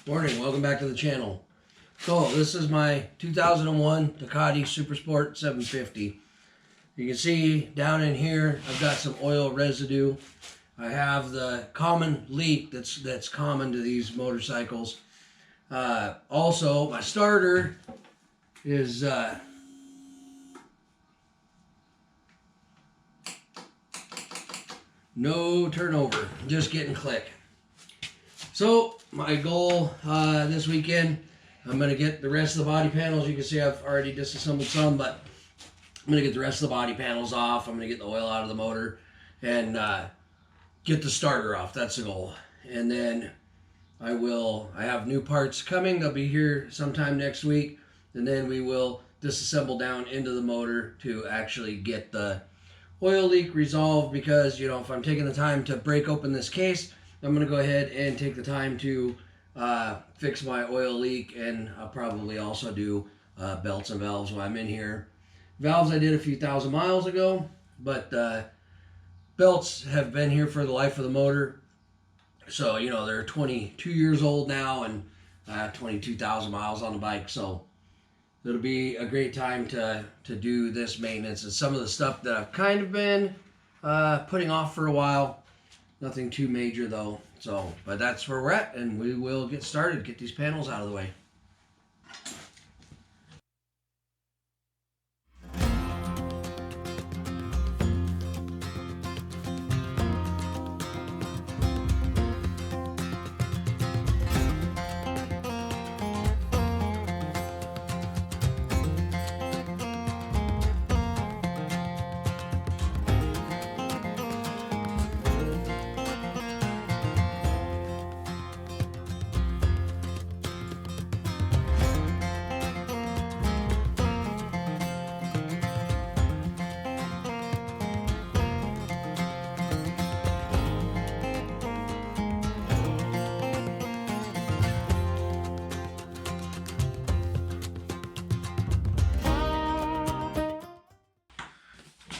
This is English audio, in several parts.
Morning, welcome back to the channel. So this is my 2001 Ducati Super Sport 750. You can see down in here I've got some oil residue. I have the common leak that's common to these motorcycles. Also, my starter is no turnover, just getting click. So my goal this weekend, I'm going to get the rest of the body panels. You can see I've already disassembled some, but I'm going to get the rest of the body panels off. I'm going to get the oil out of the motor and get the starter off. That's the goal. And then I have new parts coming. They'll be here sometime next week. And then we will disassemble down into the motor to actually get the oil leak resolved, because, you know, if I'm taking the time to break open this case, I'm going to go ahead and take the time to fix my oil leak, and I'll probably also do belts and valves while I'm in here. Valves I did a few thousand miles ago, but belts have been here for the life of the motor. So, you know, they're 22 years old now and 22,000 miles on the bike. So it'll be a great time to do this maintenance. And some of the stuff that I've kind of been putting off for a while. Nothing too major though. So, but that's where we're at, and we will get started, get these panels out of the way.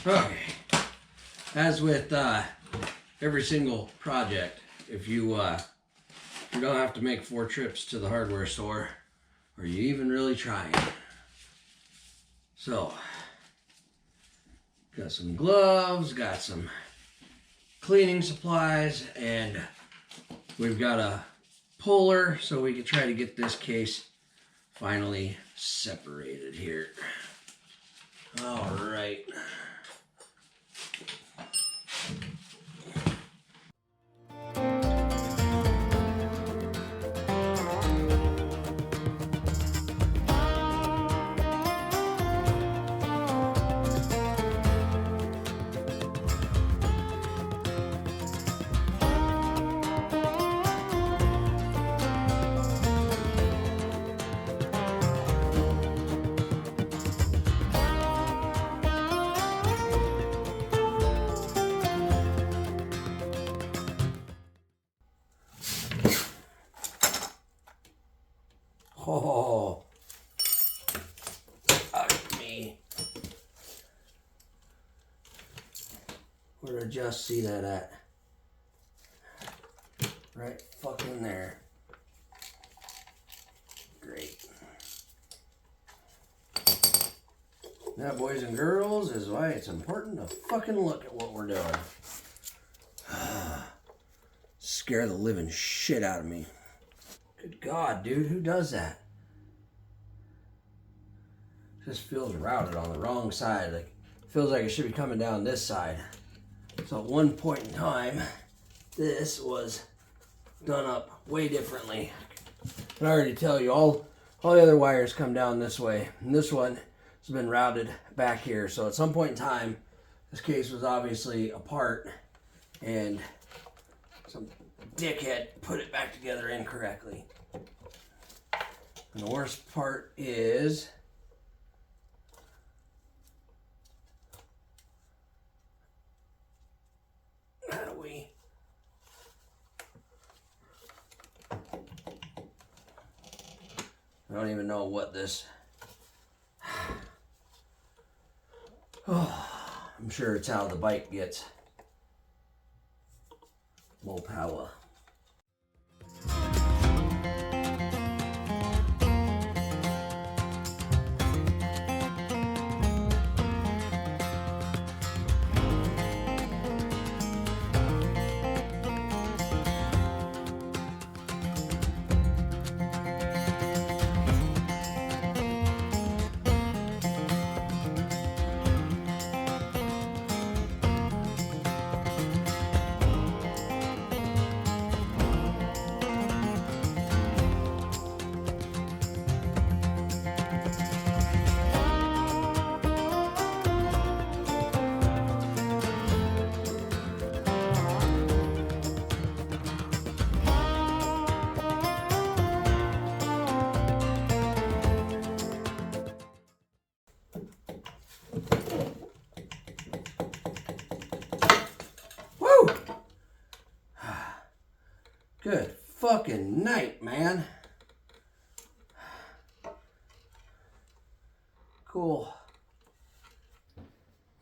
Okay, as with every single project, if you don't have to make 4 trips to the hardware store, are you even really trying? So, got some gloves, got some cleaning supplies, and we've got a puller so we can try to get this case finally separated here. All right. Oh, fuck me. Where did I just see that at? Right fucking there. Great. That, boys and girls, is why it's important to fucking look at what we're doing. Scare the living shit out of me. Good God, dude, who does that? Just feels routed on the wrong side. Like, feels like it should be coming down this side. So at one point in time, this was done up way differently. But I already tell you, all the other wires come down this way, and this one has been routed back here. So at some point in time, this case was obviously apart, and some dickhead put it back together incorrectly. And the worst part is, how do we? I don't even know what this. Oh, I'm sure it's how the bike gets low power. Good fucking night, man. Cool.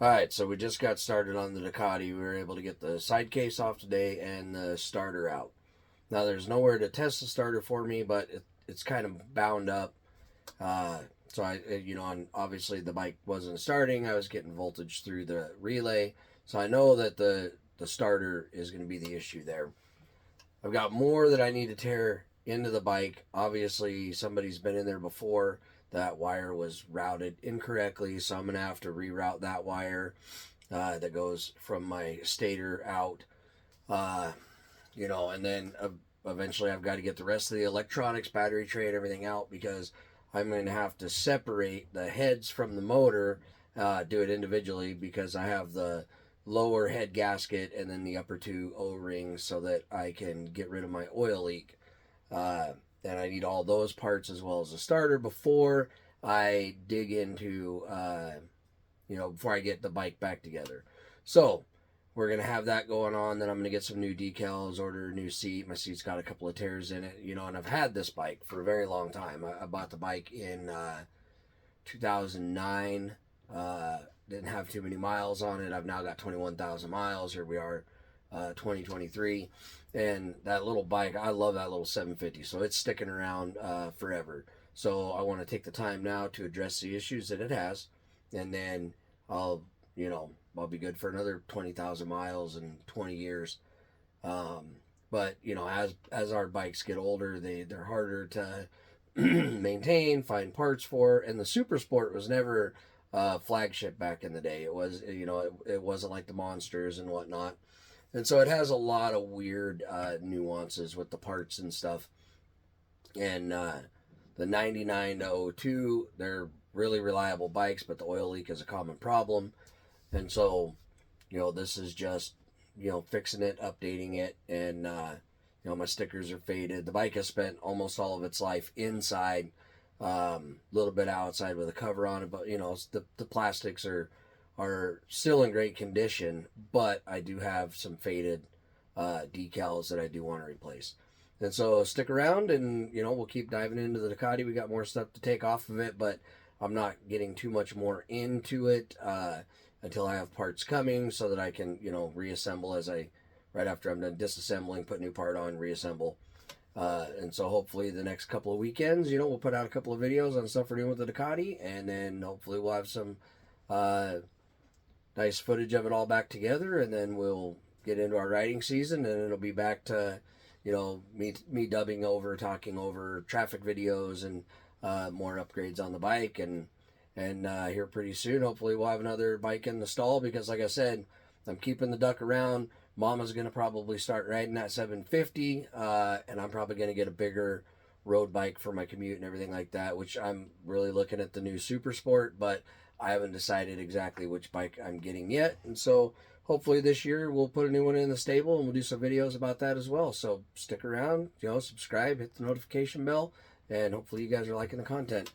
Alright, so we just got started on the Ducati. We were able to get the side case off today and the starter out. Now there's nowhere to test the starter for me, but it's kind of bound up. So and obviously the bike wasn't starting. I was getting voltage through the relay. So I know that the starter is going to be the issue there. I've got more that I need to tear into the bike. Obviously somebody's been in there before. That wire was routed incorrectly, so I'm going to have to reroute that wire that goes from my stator out. And then eventually I've got to get the rest of the electronics, battery tray, and everything out, because I'm going to have to separate the heads from the motor, do it individually, because I have the lower head gasket and then the upper two O-rings so that I can get rid of my oil leak. And I need all those parts as well as the starter before I dig into, before I get the bike back together. So we're going to have that going on. Then I'm going to get some new decals, order a new seat. My seat's got a couple of tears in it, and I've had this bike for a very long time. I bought the bike in 2009. Didn't have too many miles on it. I've now got 21,000 miles. Here we are, 2023. And that little bike, I love that little 750. So it's sticking around forever. So I want to take the time now to address the issues that it has. And then I'll be good for another 20,000 miles and 20 years. But as our bikes get older, they're harder to maintain, find parts for. And the Super Sport was never flagship back in the day. It was, it wasn't like the Monsters and whatnot. And so it has a lot of weird nuances with the parts and stuff. And the 99 to 02, they're really reliable bikes, but the oil leak is a common problem. And so, this is just, fixing it, updating it. And, my stickers are faded. The bike has spent almost all of its life inside, a little bit outside with a cover on it. But, the plastics are still in great condition, but I do have some faded decals that I do want to replace. And so stick around, and we'll keep diving into the Ducati. We got more stuff to take off of it, but I'm not getting too much more into it until I have parts coming, so that I can reassemble right after I'm done disassembling, put new part on, reassemble. And so hopefully the next couple of weekends, we'll put out a couple of videos on stuff we're doing with the Ducati, and then hopefully we'll have some nice footage of it all back together, and then we'll get into our riding season, and it'll be back to me dubbing over, talking over traffic videos, and more upgrades on the bike, and here pretty soon hopefully we'll have another bike in the stall, because like I said, I'm keeping the Duck around. Mama's gonna probably start riding that 750, and I'm probably gonna get a bigger road bike for my commute and everything like that, which I'm really looking at the new Super Sport, but I haven't decided exactly which bike I'm getting yet. And so hopefully this year we'll put a new one in the stable, and we'll do some videos about that as well. So stick around, subscribe, hit the notification bell, and hopefully you guys are liking the content.